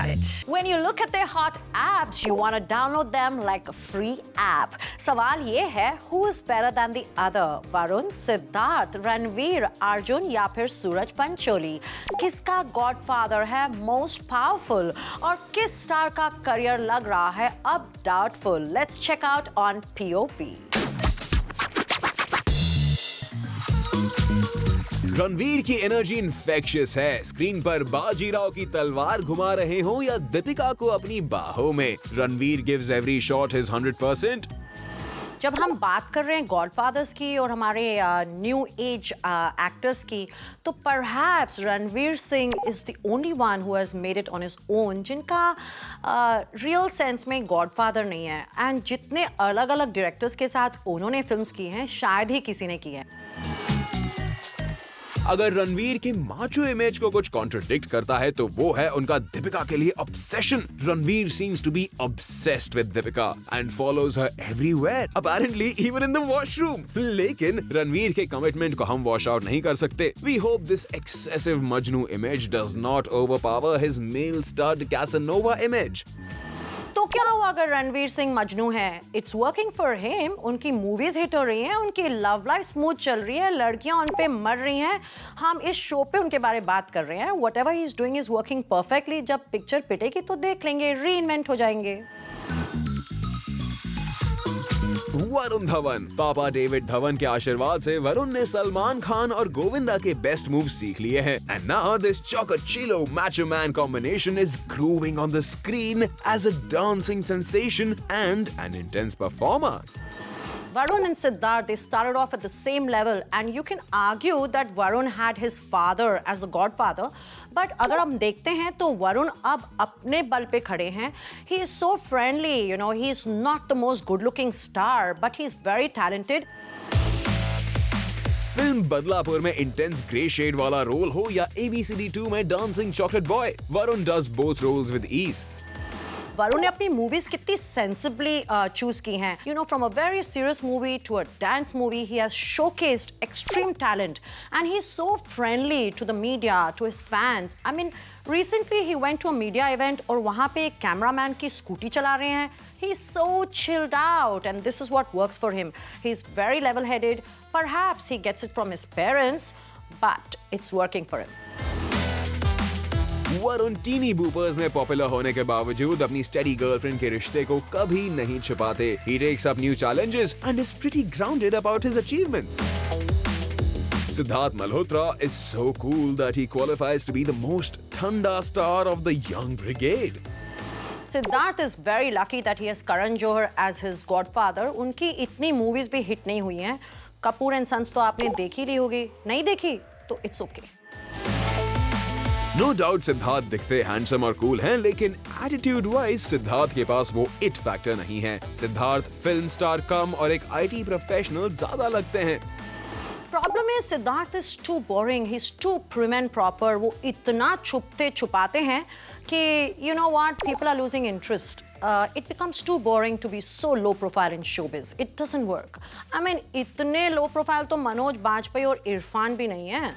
got it. When you look at their hot abs, you want to download them like a free app. सवाल ये है, who is better than the other? Varun, Siddharth, Ranveer, Arjun या फिर सूरज पंचोली? किसका godfather है most powerful और किस स्टार का करियर लग रहा है अब doubtful? Let's check out on POV. Ranveer की एनर्जी इन्फेक्शियस है. स्क्रीन पर बाजीराव की तलवार घुमा रहे हो या दीपिका को अपनी बाहों में, Ranveer gives every shot his 100%. जब हम बात कर रहे हैं गॉडफादर्स की और हमारे न्यू एज एक्टर्स की, तो perhaps Ranveer Singh is the only one who has made it on his own जिनका रियल सेंस में गॉडफादर नहीं है. एंड जितने अलग अलग डायरेक्टर्स के साथ उन्होंने फिल्म्स की हैं, शायद ही किसी ने की है. अगर रणवीर के माचो इमेज को कुछ कॉन्ट्रडिक्ट करता है तो वो है उनका दीपिका के लिए obsession. Ranveer seems to be obsessed with Deepika and follows her everywhere, apparently even in the washroom. लेकिन रणवीर के कमिटमेंट को हम वॉश आउट नहीं कर सकते. We hope this excessive Majnu image does not overpower his male stud Casanova image. तो क्या हुआ अगर रणवीर सिंह मजनू है? It's working for him. उनकी मूवीज हिट हो रही हैं, उनकी लव लाइफ स्मूथ चल रही है, लड़कियां उन पे मर रही हैं. हम इस शो पे उनके बारे में बात कर रहे हैं. Whatever he is doing is working perfectly. जब पिक्चर पिटेगी तो देख लेंगे, रीइन्वेंट हो जाएंगे. वरुण धवन. पापा डेविड धवन के आशीर्वाद से वरुण ने सलमान खान और गोविंदा के बेस्ट मूव सीख लिए हैं. And now this chocochilo macho man combination is grooving on the screen as a dancing sensation and an intense performer. Varun and Siddharth, they started off at the same level and you can argue that Varun had his father as a godfather. But अगर हम देखते हैं तो वरुण अब अपने बल पे खड़े हैं. He is so friendly, you know, he is not the most good-looking star, but he is very talented. Film Badlapur में इंटेंस ग्रे शेड वाला रोल हो या ABCD 2 में dancing chocolate boy, Varun does both roles with ease. Varun ने अपनी movies कितनी sensibly choose की हैं. You know, from a very serious movie to a dance movie, he has showcased extreme talent and he is so friendly to the media, to his fans. I mean, recently he went to a media event और वहां पे एक cameraman की scooty चला रहे हैं. He is so chilled out and this is what works for him. He is very level headed. Perhaps he gets it from his parents, but it's working for him. Varun teeny boppers में popular होने के बावजूद अपनी steady girlfriend के रिश्ते को कभी नहीं छिपाते. He takes up new challenges and is pretty grounded about his achievements. Siddharth Malhotra is so cool that he qualifies to be the most thanda star of the young brigade. Siddharth is very lucky that he has Karan Johar as his godfather. उनकी इतनी movies भी hit नहीं हुई हैं. Kapoor and sons तो आपने देखी ली होगी. नहीं देखी तो it's okay. No doubt Siddharth दिखते हैंडसम और कूल हैं, लेकिन एटीट्यूड वाइज सिद्धार्थ के पास वो इट फैक्टर नहीं है. सिद्धार्थ फिल्म स्टार कम और एक IT प्रोफेशनल ज्यादा लगते हैं. प्रॉब्लम है, Siddharth is too boring. He is too prim and proper. वो इतना छुपते छुपाते हैं कि you know what, people are losing interest. It becomes too boring to be so low profile in showbiz. It doesn't work. I mean, इतने low profile तो मनोज बाजपेयी और इरफान भी नहीं है.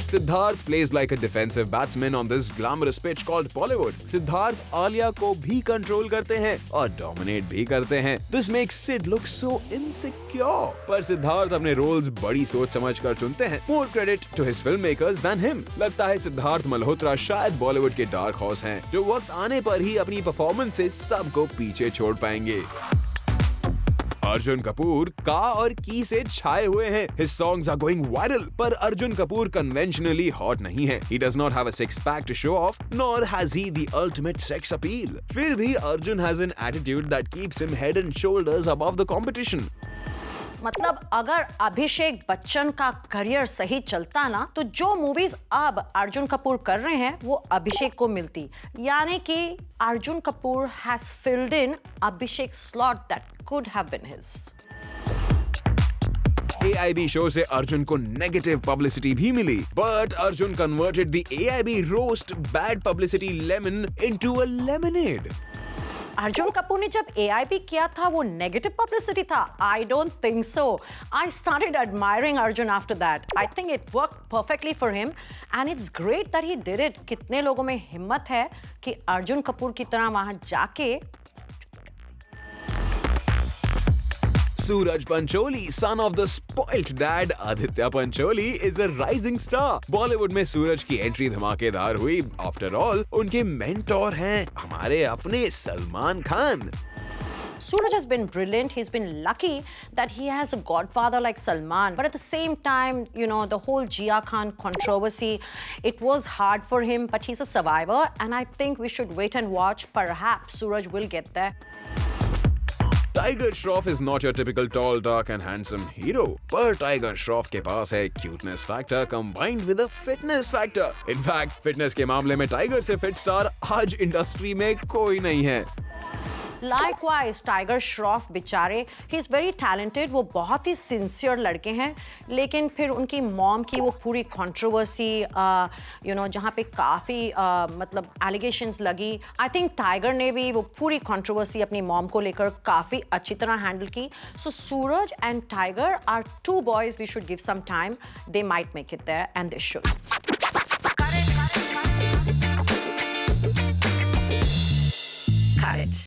Siddharth plays like a defensive batsman on this glamorous pitch called Bollywood. Siddharth Alia को भी control करते हैं और डोमिनेट भी करते हैं. This makes Sid look so insecure. पर सिद्धार्थ अपने रोल्स बड़ी सोच समझ कर चुनते हैं. More credit to his filmmakers than him. लगता है सिद्धार्थ मल्होत्रा शायद बॉलीवुड के डार्क हॉर्स हैं, जो वक्त आने पर ही अपनी परफॉर्मेंस से सबको पीछे छोड़ पाएंगे. अर्जुन कपूर का और की से छाए हुए हैं. His songs are going viral, पर अर्जुन कपूर conventionally hot नहीं है. He does not have a six pack to show off, nor has he the ultimate sex appeal. फिर भी Arjun has an attitude that keeps him head and shoulders above the competition. मतलब अगर अभिषेक बच्चन का career सही चलता ना, तो जो मूवीज अब अर्जुन कपूर कर रहे हैं वो अभिषेक को मिलती. यानी कि Arjun Kapoor has filled in Abhishek slot that could have been his. AIB show से अर्जुन को नेगेटिव पब्लिसिटी भी मिली, but Arjun converted the AIB roast bad publicity lemon into a lemonade. Arjun Kapoor ने जब AIP किया था वो नेगेटिव पब्लिसिटी था? I don't think so. I started admiring Arjun after that. I think it worked perfectly for him and it's great that he did it. कितने लोगों में हिम्मत है कि अर्जुन कपूर की तरह वहां जाके Suraj Pancholi, son of the spoilt dad Aditya Pancholi, is a rising star. Bollywood में सूरज की एंट्री धमाकेदार हुई. After all, उनके मेंटोर हैं हमारे अपने Salman Khan. Suraj has been brilliant. He's been lucky that he has a godfather like Salman. But at the same time, you know, the whole Jia Khan controversy, it was hard for him, but he's a survivor. And I think we should wait and watch. Perhaps Suraj will get there. Tiger Shroff is not your typical tall, dark and handsome hero. पर Tiger Shroff के पास है cuteness factor combined with a fitness factor. In fact, fitness के मामले में Tiger से fit star आज industry में कोई नहीं है. Likewise, Tiger Shroff बेचारे, he's very talented. वो बहुत ही sincere लड़के हैं, लेकिन फिर उनकी मॉम की वो पूरी controversy, you know, जहाँ पे काफ़ी मतलब allegations लगी. I think Tiger ने भी वो पूरी controversy अपनी मॉम को लेकर काफ़ी अच्छी तरह handle की. So Suraj and Tiger are two boys we should give some time. They might make it there and they should. Cut it.